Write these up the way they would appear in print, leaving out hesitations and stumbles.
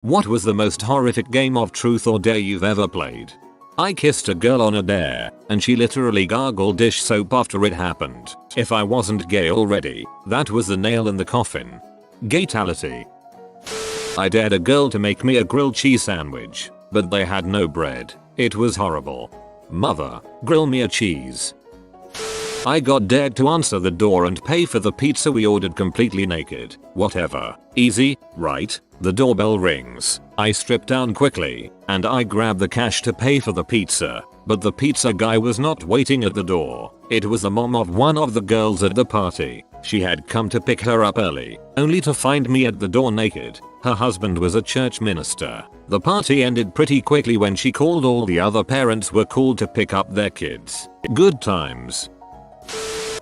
What was the most horrific game of truth or dare you've ever played? I kissed a girl on a dare, and she literally gargled dish soap after it happened. If I wasn't gay already, that was the nail in the coffin. Gaytality. I dared a girl to make me a grilled cheese sandwich, but they had no bread. It was horrible. Mother, grill me a cheese. I got dared to answer the door and pay for the pizza we ordered completely naked. Whatever. Easy, right? The doorbell rings. I strip down quickly, and I grab the cash to pay for the pizza, but the pizza guy was not waiting at the door. It was the mom of one of the girls at the party. She had come to pick her up early, only to find me at the door naked. Her husband was a church minister. The party ended pretty quickly when she called. All the other parents were called to pick up their kids. Good times.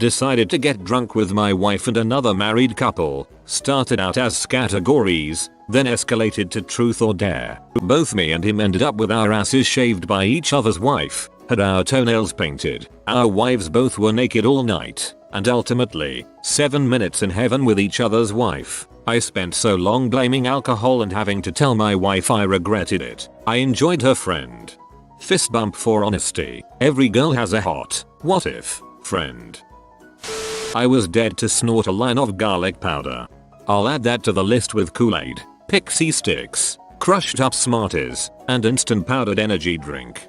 Decided to get drunk with my wife and another married couple. Started out as categories, then escalated to truth or dare. Both me and him ended up with our asses shaved by each other's wife, had our toenails painted. Our wives both were naked all night, and ultimately, 7 minutes in heaven with each other's wife. I spent so long blaming alcohol and having to tell my wife I regretted it. I enjoyed her friend. Fist bump for honesty. Every girl has a hot, what if, friend. I was dead to snort a line of garlic powder. I'll add that to the list with Kool-Aid, Pixie Sticks, crushed up Smarties, and instant powdered energy drink.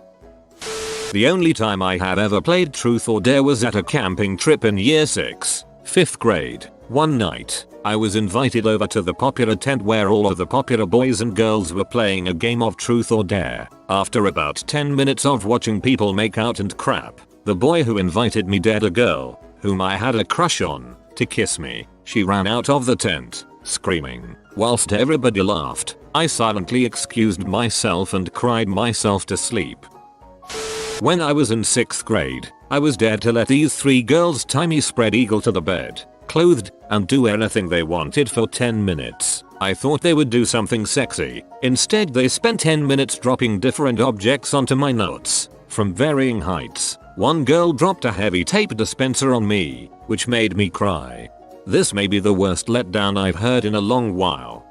The only time I have ever played truth or dare was at a camping trip in year 6, 5th grade. One night, I was invited over to the popular tent where all of the popular boys and girls were playing a game of truth or dare. After about 10 minutes of watching people make out and crap, the boy who invited me dared a girl, whom I had a crush on, to kiss me. She ran out of the tent, screaming. Whilst everybody laughed, I silently excused myself and cried myself to sleep. When I was in 6th grade, I was dared to let these 3 girls tie me spread eagle to the bed, clothed, and do anything they wanted for 10 minutes. I thought they would do something sexy. Instead, they spent 10 minutes dropping different objects onto my nuts, from varying heights. One girl dropped a heavy tape dispenser on me, which made me cry. This may be the worst letdown I've heard in a long while.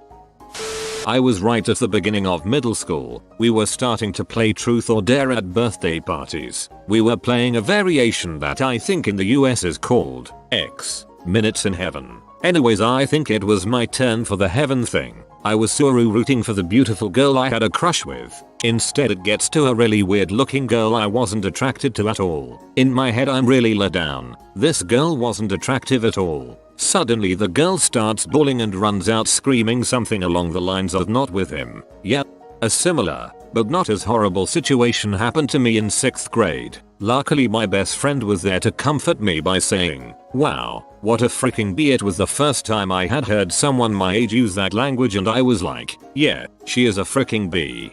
I was right at the beginning of middle school. We were starting to play truth or dare at birthday parties. We were playing a variation that I think in the US is called X Minutes in Heaven. Anyways, I think it was my turn for the heaven thing. I was Suru rooting for the beautiful girl I had a crush with. Instead it gets to a really weird looking girl I wasn't attracted to at all. In my head I'm really let down. This girl wasn't attractive at all. Suddenly the girl starts bawling and runs out screaming something along the lines of not with him. Yep. A similar, but not as horrible situation happened to me in 6th grade. Luckily my best friend was there to comfort me by saying, "Wow, what a freaking bee." It was the first time I had heard someone my age use that language and I was like, yeah, she is a freaking bee.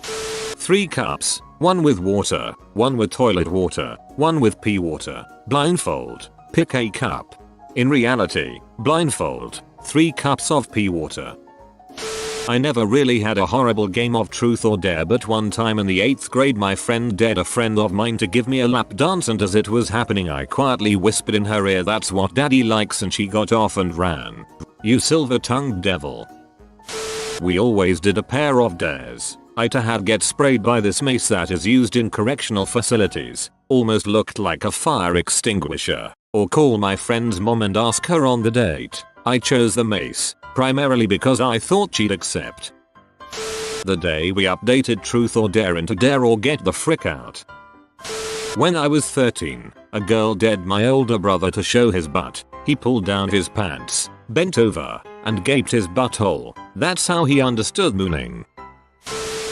3 cups, one with water, one with toilet water, one with pee water. Blindfold, pick a cup. In reality, blindfold, 3 cups of pee water. I never really had a horrible game of truth or dare, but one time in the 8th grade my friend dared a friend of mine to give me a lap dance, and as it was happening I quietly whispered in her ear, "That's what daddy likes," and she got off and ran. You silver-tongued devil. We always did a pair of dares. I to have get sprayed by this mace that is used in correctional facilities. Almost looked like a fire extinguisher. Or call my friend's mom and ask her on the date. I chose the mace, primarily because I thought she'd accept. The day we updated truth or dare into dare or get the frick out. When I was 13, a girl dared my older brother to show his butt. He pulled down his pants, bent over, and gaped his butthole. That's how he understood mooning.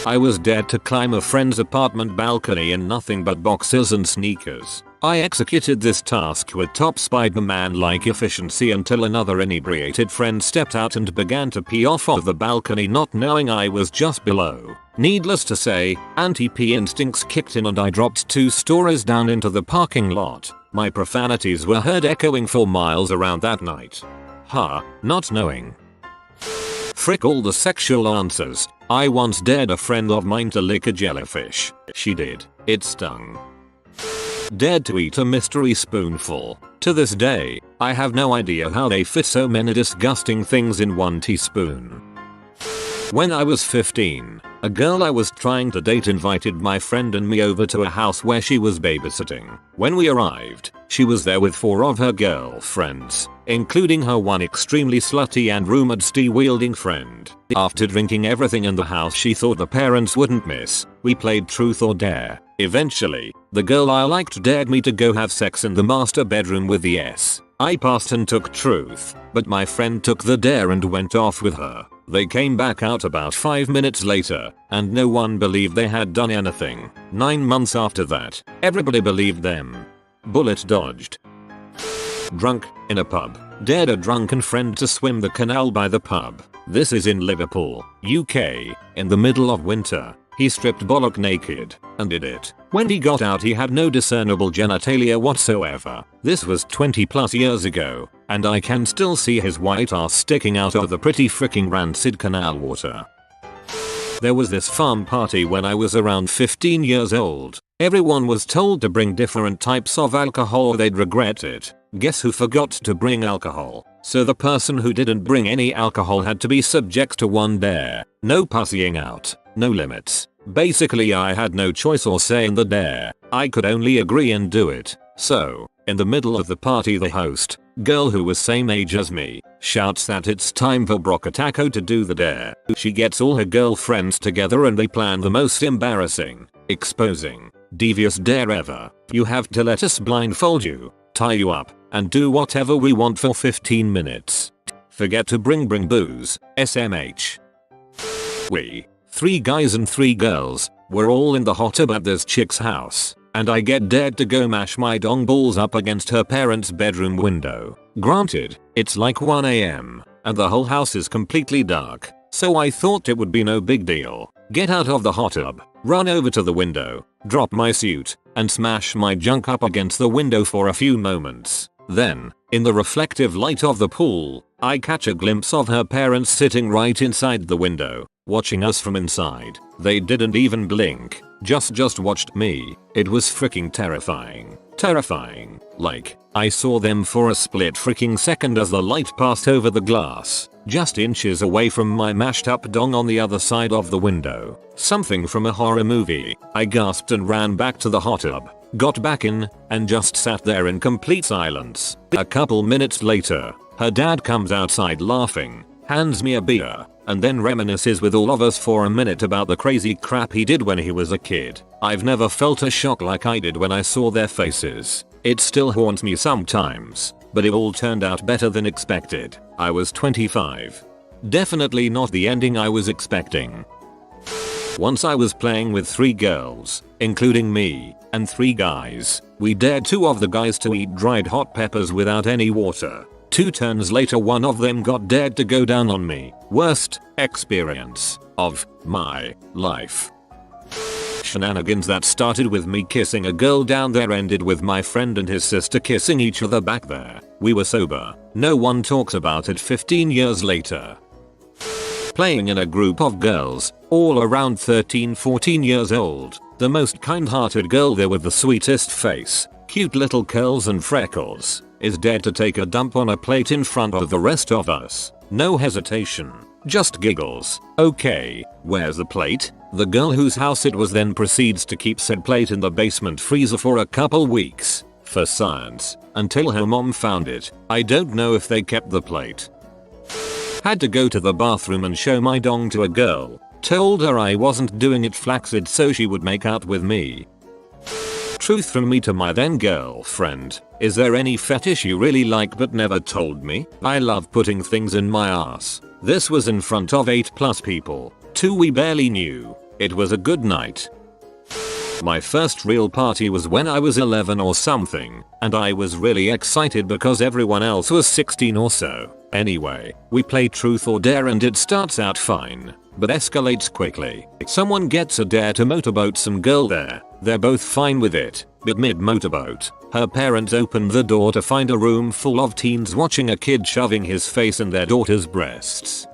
I was dared to climb a friend's apartment balcony in nothing but boxers and sneakers. I executed this task with top Spider-Man-like efficiency until another inebriated friend stepped out and began to pee off of the balcony, not knowing I was just below. Needless to say, anti-pee instincts kicked in and I dropped 2 stories down into the parking lot. My profanities were heard echoing for miles around that night. Not knowing. Frick all the sexual answers. I once dared a friend of mine to lick a jellyfish. She did. It stung. Dared to eat a mystery spoonful. To this day, I have no idea how they fit so many disgusting things in one teaspoon. When I was 15, a girl I was trying to date invited my friend and me over to a house where she was babysitting. When we arrived, she was there with 4 of her girlfriends, including her one extremely slutty and rumored stee-wielding friend. After drinking everything in the house she thought the parents wouldn't miss, we played truth or dare. Eventually, the girl I liked dared me to go have sex in the master bedroom with the S. I passed and took truth, but my friend took the dare and went off with her. They came back out about 5 minutes later, and no one believed they had done anything. 9 months after that, everybody believed them. Bullet dodged. Drunk, in a pub. Dared a drunken friend to swim the canal by the pub. This is in Liverpool, UK, in the middle of winter. He stripped bollock naked, and did it. When he got out he had no discernible genitalia whatsoever. This was 20 plus years ago, and I can still see his white ass sticking out of the pretty freaking rancid canal water. There was this farm party when I was around 15 years old. Everyone was told to bring different types of alcohol or they'd regret it. Guess who forgot to bring alcohol? So the person who didn't bring any alcohol had to be subject to one dare. No pussying out. No limits. Basically I had no choice or say in the dare. I could only agree and do it. So, in the middle of the party the host, girl who was same age as me, shouts that it's time for Brocataco to do the dare. She gets all her girlfriends together and they plan the most embarrassing, exposing, devious dare ever. You have to let us blindfold you, tie you up, and do whatever we want for 15 minutes. Forget to bring booze, SMH. We, 3 guys and 3 girls, were all in the hot tub at this chick's house, and I get dared to go mash my dong balls up against her parents' bedroom window. Granted, it's like 1 AM, and the whole house is completely dark, so I thought it would be no big deal. Get out of the hot tub, run over to the window, drop my suit, and smash my junk up against the window for a few moments. Then, in the reflective light of the pool, I catch a glimpse of her parents sitting right inside the window, watching us from inside. They didn't even blink, just watched me. It was freaking terrifying. Terrifying. Like, I saw them for a split freaking second as the light passed over the glass, just inches away from my mashed up dong on the other side of the window. Something from a horror movie. I gasped and ran back to the hot tub, got back in, and just sat there in complete silence. A couple minutes later, her dad comes outside laughing, hands me a beer, and then reminisces with all of us for a minute about the crazy crap he did when he was a kid. I've never felt a shock like I did when I saw their faces. It still haunts me sometimes, but it all turned out better than expected. I was 25. Definitely not the ending I was expecting. Once I was playing with 3 girls, including me, and 3 guys. We dared 2 of the guys to eat dried hot peppers without any water. 2 turns later one of them got dared to go down on me. Worst experience of my life. Shenanigans that started with me kissing a girl down there ended with my friend and his sister kissing each other back there. We were sober. No one talks about it 15 years later. Playing in a group of girls, all around 13-14 years old. The most kind-hearted girl there with the sweetest face, cute little curls and freckles, is dared to take a dump on a plate in front of the rest of us. No hesitation, just giggles. Okay, where's the plate? The girl whose house it was then proceeds to keep said plate in the basement freezer for a couple weeks, for science, until her mom found it. I don't know if they kept the plate. Had to go to the bathroom and show my dong to a girl. Told her I wasn't doing it flaccid so she would make out with me. Truth from me to my then girlfriend. Is there any fetish you really like but never told me? I love putting things in my ass. This was in front of 8+ people. 2 we barely knew. It was a good night. My first real party was when I was 11 or something, and I was really excited because everyone else was 16 or so. Anyway, we play truth or dare and it starts out fine, but escalates quickly. Someone gets a dare to motorboat some girl there. They're both fine with it, but mid-motorboat, her parents open the door to find a room full of teens watching a kid shoving his face in their daughter's breasts.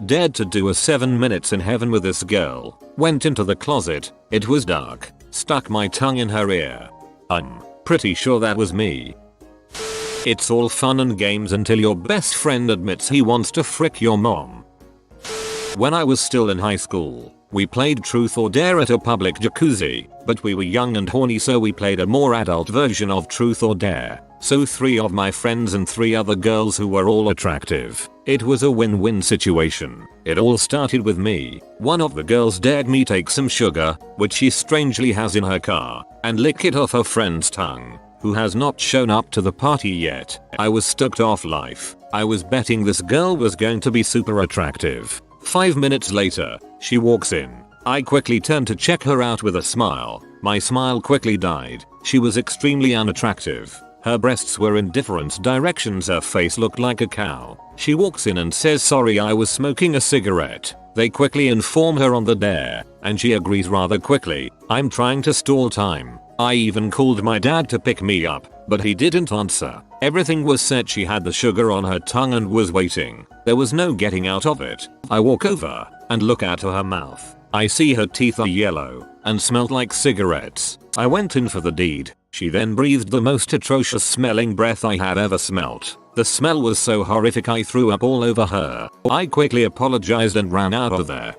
Dared to do a 7 minutes in heaven with this girl. Went into the closet, it was dark, stuck my tongue in her ear. I'm pretty sure that was me. It's all fun and games until your best friend admits he wants to frick your mom. When I was still in high school, we played Truth or Dare at a public jacuzzi, but we were young and horny, so we played a more adult version of Truth or Dare. So 3 of my friends and 3 other girls who were all attractive. It was a win-win situation. It all started with me. One of the girls dared me take some sugar, which she strangely has in her car, and lick it off her friend's tongue, who has not shown up to the party yet. I was stoked off life. I was betting this girl was going to be super attractive. 5 minutes later, she walks in. I quickly turned to check her out with a smile. My smile quickly died. She was extremely unattractive. Her breasts were in different directions, her face looked like a cow. She walks in and says sorry, I was smoking a cigarette. They quickly inform her on the dare, and she agrees rather quickly. I'm trying to stall time. I even called my dad to pick me up, but he didn't answer. Everything was set, she had the sugar on her tongue and was waiting. There was no getting out of it. I walk over and look at her mouth. I see her teeth are yellow and smelled like cigarettes. I went in for the deed. She then breathed the most atrocious smelling breath I had ever smelt. The smell was so horrific I threw up all over her. I quickly apologized and ran out of there.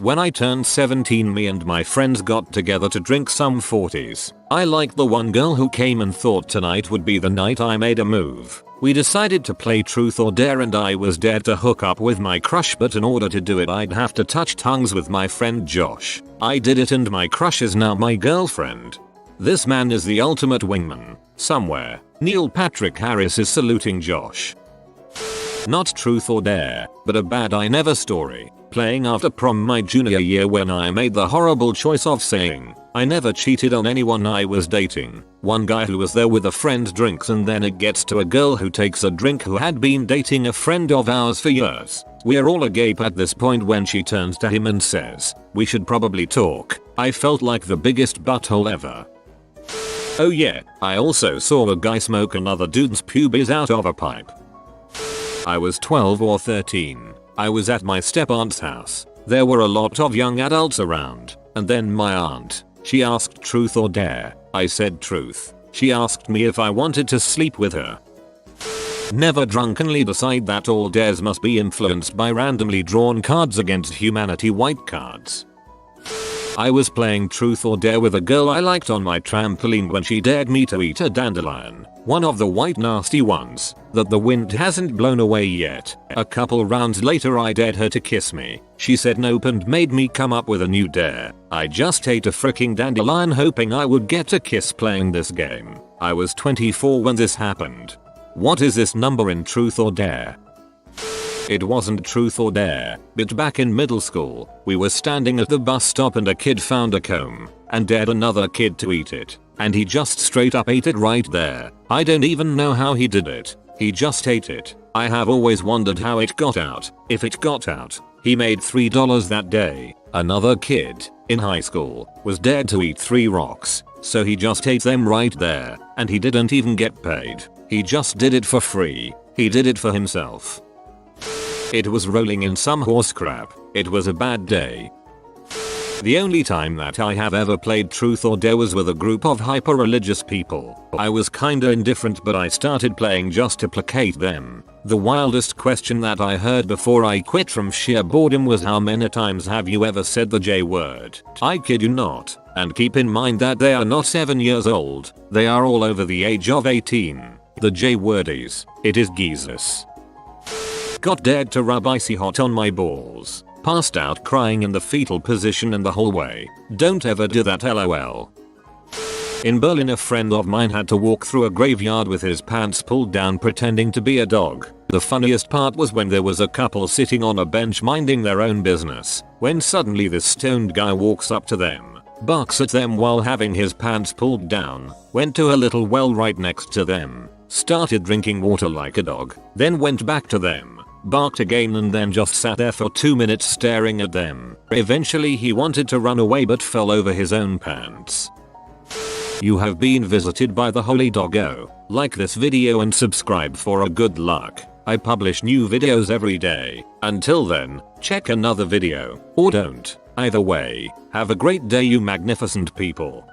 When I turned 17, me and my friends got together to drink some 40s. I liked the one girl who came and thought tonight would be the night I made a move. We decided to play Truth or Dare and I was dared to hook up with my crush, but in order to do it I'd have to touch tongues with my friend Josh. I did it and my crush is now my girlfriend. This man is the ultimate wingman. Somewhere, Neil Patrick Harris is saluting Josh. Not Truth or Dare, but a bad I never story. Playing after prom my junior year when I made the horrible choice of saying I never cheated on anyone I was dating. One guy who was there with a friend drinks and then it gets to a girl who takes a drink who had been dating a friend of ours for years. We're all agape at this point when she turns to him and says, we should probably talk. I felt like the biggest butthole ever. Oh yeah, I also saw a guy smoke another dude's pubes out of a pipe. I was 12 or 13. I was at my step-aunt's house. There were a lot of young adults around, and then my aunt. She asked Truth or Dare. I said Truth. She asked me if I wanted to sleep with her. Never drunkenly decide that all dares must be influenced by randomly drawn Cards Against Humanity white cards. I was playing Truth or Dare with a girl I liked on my trampoline when she dared me to eat a dandelion. One of the white nasty ones that the wind hasn't blown away yet. A couple rounds later I dared her to kiss me. She said nope and made me come up with a new dare. I just ate a freaking dandelion hoping I would get a kiss playing this game. I was 24 when this happened. What is this number in Truth or Dare? It wasn't Truth or Dare, but back in middle school, we were standing at the bus stop and a kid found a comb and dared another kid to eat it. And he just straight up ate it right there. I don't even know how he did it. He just ate it. I have always wondered how it got out. If it got out, he made $3 that day. Another kid, in high school, was dared to eat 3 rocks. So he just ate them right there. And he didn't even get paid. He just did it for free. He did it for himself. It was rolling in some horse crap. It was a bad day. The only time that I have ever played Truth or Dare was with a group of hyper-religious people. I was kinda indifferent but I started playing just to placate them. The wildest question that I heard before I quit from sheer boredom was how many times have you ever said the J word? I kid you not. And keep in mind that they are not 7 years old. They are all over the age of 18. The J wordies. It is Jesus. Got dared to rub icy hot on my balls. Passed out crying in the fetal position in the hallway. Don't ever do that, lol. In Berlin, a friend of mine had to walk through a graveyard with his pants pulled down pretending to be a dog. The funniest part was when there was a couple sitting on a bench minding their own business, when suddenly this stoned guy walks up to them, barks at them while having his pants pulled down, went to a little well right next to them, started drinking water like a dog, then went back to them, barked again and then just sat there for 2 minutes staring at them. Eventually he wanted to run away but fell over his own pants. You have been visited by the Holy Doggo. Like this video and subscribe for a good luck. I publish new videos every day. Until then, check another video, or don't. Either way, have a great day you magnificent people.